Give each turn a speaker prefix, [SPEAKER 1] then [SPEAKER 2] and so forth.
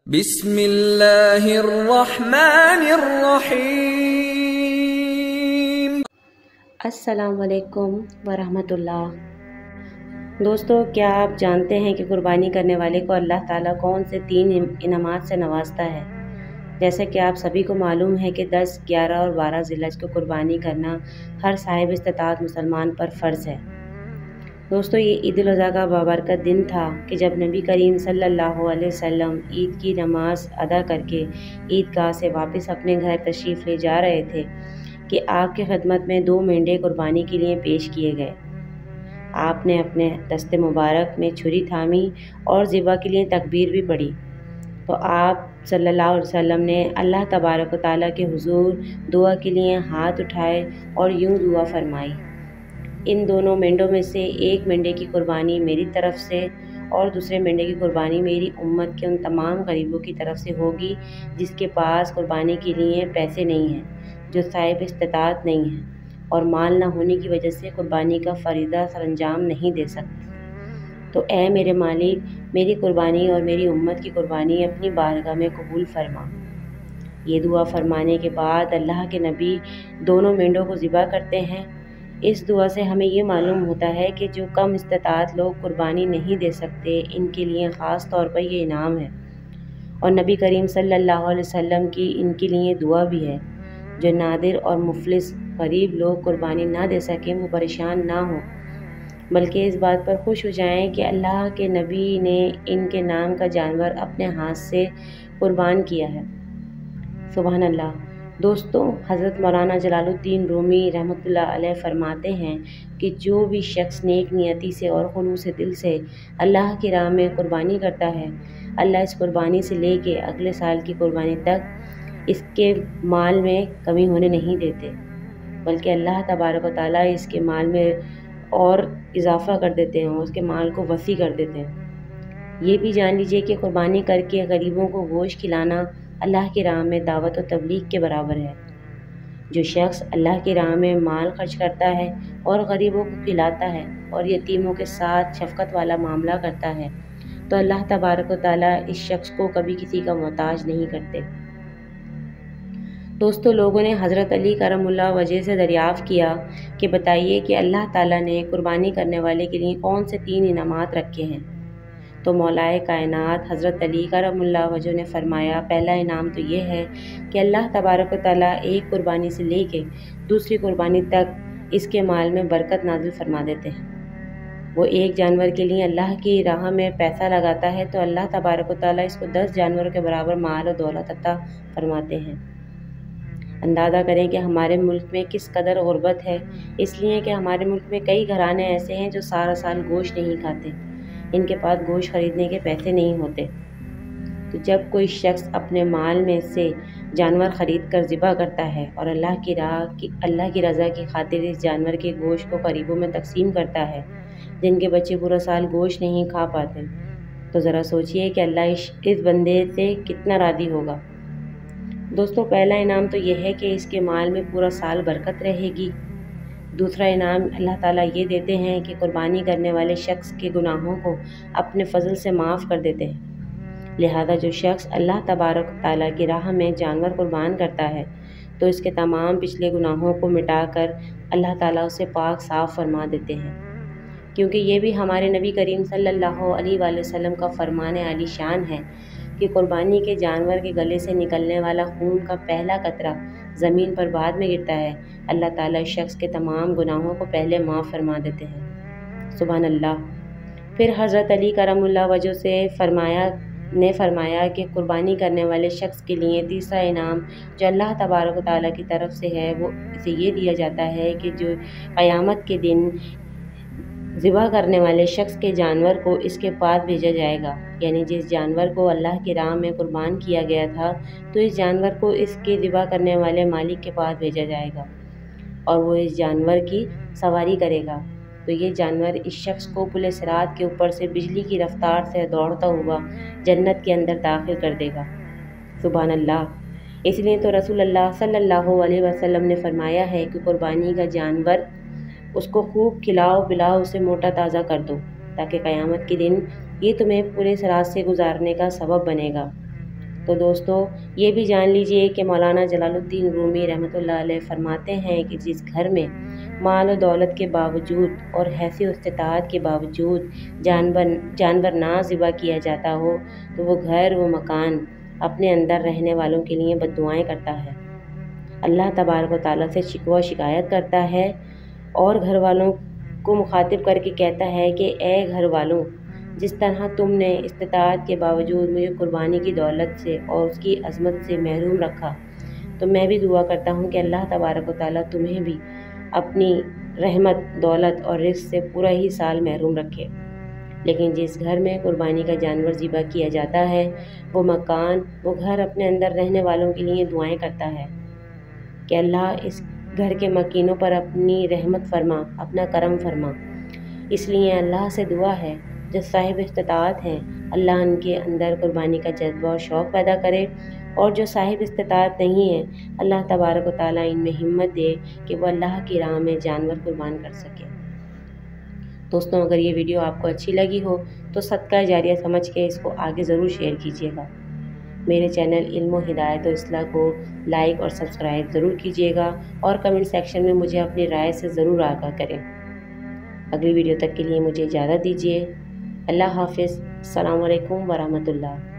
[SPEAKER 1] بسم اللہ الرحمن الرحیم۔
[SPEAKER 2] السلام علیکم ورحمۃ اللہ۔ دوستو، کیا آپ جانتے ہیں کہ قربانی کرنے والے کو اللہ تعالیٰ کون سے 3 انعامات سے نوازتا ہے؟ جیسا کہ آپ سبھی کو معلوم ہے کہ 10، 11 اور 12 ذی الحج کو قربانی کرنا ہر صاحب استطاعت مسلمان پر فرض ہے۔ دوستو، یہ عید الاضحیٰ کا بابرکت دن تھا کہ جب نبی کریم صلی اللہ علیہ وسلم عید کی نماز ادا کر کے عیدگاہ سے واپس اپنے گھر تشریف لے جا رہے تھے کہ آپ کی خدمت میں 2 مینڈے قربانی کے لیے پیش کیے گئے۔ آپ نے اپنے دست مبارک میں چھری تھامی اور ذبح کے لیے تکبیر بھی پڑھی تو آپ صلی اللہ علیہ وسلم نے اللہ تبارک و تعالیٰ کے حضور دعا کے لیے ہاتھ اٹھائے اور یوں دعا فرمائی: ان دونوں مینڈوں میں سے ایک مینڈے کی قربانی میری طرف سے اور دوسرے مینڈے کی قربانی میری امت کے ان تمام غریبوں کی طرف سے ہوگی جس کے پاس قربانی کے لیے پیسے نہیں ہیں، جو صاحب استطاعت نہیں ہیں اور مال نہ ہونے کی وجہ سے قربانی کا فریضہ سر انجام نہیں دے سکتے۔ تو اے میرے مالک، میری قربانی اور میری امت کی قربانی اپنی بارگاہ میں قبول فرما۔ یہ دعا فرمانے کے بعد اللہ کے نبی دونوں مینڈوں کو ذبح کرتے ہیں۔ اس دعا سے ہمیں یہ معلوم ہوتا ہے کہ جو کم استطاعت لوگ قربانی نہیں دے سکتے، ان کے لیے خاص طور پر یہ انعام ہے، اور نبی کریم صلی اللہ علیہ وسلم کی ان کے لیے دعا بھی ہے۔ جو نادر اور مفلس غریب لوگ قربانی نہ دے سکیں وہ پریشان نہ ہوں، بلکہ اس بات پر خوش ہو جائیں کہ اللہ کے نبی نے ان کے نام کا جانور اپنے ہاتھ سے قربان کیا ہے۔ سبحان اللہ۔ دوستو، حضرت مولانا جلال الدین رومی رحمۃ اللہ علیہ فرماتے ہیں کہ جو بھی شخص نیک نیتی سے اور خلوص دل سے اللہ کی راہ میں قربانی کرتا ہے، اللہ اس قربانی سے لے کے اگلے سال کی قربانی تک اس کے مال میں کمی ہونے نہیں دیتے، بلکہ اللہ تبارک و تعالیٰ اس کے مال میں اور اضافہ کر دیتے ہیں، اس کے مال کو وسیع کر دیتے ہیں۔ یہ بھی جان لیجئے کہ قربانی کر کے غریبوں کو گوشت کھلانا اللہ کی راہ میں دعوت و تبلیغ کے برابر ہے۔ جو شخص اللہ کی راہ میں مال خرچ کرتا ہے اور غریبوں کو کھلاتا ہے اور یتیموں کے ساتھ شفقت والا معاملہ کرتا ہے تو اللہ تبارک و تعالیٰ اس شخص کو کبھی کسی کا محتاج نہیں کرتے۔ دوستو، لوگوں نے حضرت علی کرم اللہ وجہ سے دریافت کیا کہ بتائیے کہ اللہ تعالیٰ نے قربانی کرنے والے کے لیے کون سے 3 انعامات رکھے ہیں؟ تو مولائے کائنات حضرت علی کرم اللہ وجہ نے فرمایا، پہلا انعام تو یہ ہے کہ اللہ تبارک و تعالیٰ ایک قربانی سے لے کے دوسری قربانی تک اس کے مال میں برکت نازل فرما دیتے ہیں۔ وہ ایک جانور کے لیے اللہ کی راہ میں پیسہ لگاتا ہے تو اللہ تبارک و تعالیٰ اس کو 10 جانوروں کے برابر مال و دولت عطا فرماتے ہیں۔ اندازہ کریں کہ ہمارے ملک میں کس قدر غربت ہے، اس لیے کہ ہمارے ملک میں کئی گھرانے ایسے ہیں جو سارا سال گوشت نہیں کھاتے، ان کے پاس گوشت خریدنے کے پیسے نہیں ہوتے۔ تو جب کوئی شخص اپنے مال میں سے جانور خرید کر ذبح کرتا ہے اور اللہ کی رضا کی خاطر اس جانور کے گوشت کو غریبوں میں تقسیم کرتا ہے جن کے بچے پورا سال گوشت نہیں کھا پاتے، تو ذرا سوچئے کہ اللہ اس بندے سے کتنا راضی ہوگا۔ دوستو، پہلا انعام تو یہ ہے کہ اس کے مال میں پورا سال برکت رہے گی۔ دوسرا انعام اللہ تعالیٰ یہ دیتے ہیں کہ قربانی کرنے والے شخص کے گناہوں کو اپنے فضل سے معاف کر دیتے ہیں۔ لہذا جو شخص اللہ تبارک تعالیٰ کی راہ میں جانور قربان کرتا ہے تو اس کے تمام پچھلے گناہوں کو مٹا کر اللہ تعالیٰ اسے پاک صاف فرما دیتے ہیں، کیونکہ یہ بھی ہمارے نبی کریم صلی اللہ علیہ وآلہ وسلم کا فرمان عالی شان ہے کہ قربانی کے جانور کے گلے سے نکلنے والا خون کا پہلا قطرہ زمین پر بعد میں گرتا ہے، اللہ تعالیٰ اس شخص کے تمام گناہوں کو پہلے معاف فرما دیتے ہیں۔ سبحان اللہ۔ پھر حضرت علی کرم اللہ وجہ سے فرمایا کہ قربانی کرنے والے شخص کے لیے تیسرا انعام جو اللہ تبارک و تعالیٰ کی طرف سے ہے وہ اسے یہ دیا جاتا ہے کہ جو قیامت کے دن ذبح کرنے والے شخص کے جانور کو اس کے پاس بھیجا جائے گا، یعنی جس جانور کو اللہ کی راہ میں قربان کیا گیا تھا تو اس جانور کو اس کے ذبح کرنے والے مالک کے پاس بھیجا جائے گا اور وہ اس جانور کی سواری کرے گا، تو یہ جانور اس شخص کو پل صراط کے اوپر سے بجلی کی رفتار سے دوڑتا ہوا جنت کے اندر داخل کر دے گا۔ سبحان اللہ۔ اس لیے تو رسول اللہ صلی اللہ علیہ وسلم نے فرمایا ہے کہ قربانی کا جانور اس کو خوب کھلاؤ پلاؤ، اسے موٹا تازہ کر دو تاکہ قیامت کے دن یہ تمہیں پورے صراط سے گزارنے کا سبب بنے گا۔ تو دوستو یہ بھی جان لیجئے کہ مولانا جلال الدین رومی رحمۃ اللہ علیہ فرماتے ہیں کہ جس گھر میں مال و دولت کے باوجود اور حیثیت و استطاعت کے باوجود جانور نہ ذبح کیا جاتا ہو تو وہ گھر و مکان اپنے اندر رہنے والوں کے لیے بد دعائیں کرتا ہے، اللہ تبارک و تعالیٰ سے شکوہ شکایت کرتا ہے اور گھر والوں کو مخاطب کر کے کہتا ہے کہ اے گھر والوں، جس طرح تم نے استطاعت کے باوجود مجھے قربانی کی دولت سے اور اس کی عظمت سے محروم رکھا، تو میں بھی دعا کرتا ہوں کہ اللہ تبارک و تعالیٰ تمہیں بھی اپنی رحمت، دولت اور رزق سے پورا ہی سال محروم رکھے۔ لیکن جس گھر میں قربانی کا جانور ذبح کیا جاتا ہے وہ مکان، وہ گھر اپنے اندر رہنے والوں کے لیے دعائیں کرتا ہے کہ اللہ اس گھر کے مکینوں پر اپنی رحمت فرما، اپنا کرم فرما۔ اس لیے اللہ سے دعا ہے جو صاحب استطاعت ہیں اللہ ان کے اندر قربانی کا جذبہ اور شوق پیدا کرے، اور جو صاحب استطاعت نہیں ہیں اللہ تبارک و تعالیٰ ان میں ہمت دے کہ وہ اللہ کی راہ میں جانور قربان کر سکے۔ دوستوں اگر یہ ویڈیو آپ کو اچھی لگی ہو تو صدقہ جاریہ سمجھ کے اس کو آگے ضرور شیئر کیجیے گا۔ میرے چینل علم و ہدایت و اصلاح کو لائک اور سبسکرائب ضرور کیجیے گا، اور کمنٹ سیکشن میں مجھے اپنی رائے سے ضرور آگاہ کریں۔ اگلی ویڈیو تک کے لیے مجھے اجازت دیجیے۔ اللہ حافظ۔ السلام علیکم ورحمۃ اللہ۔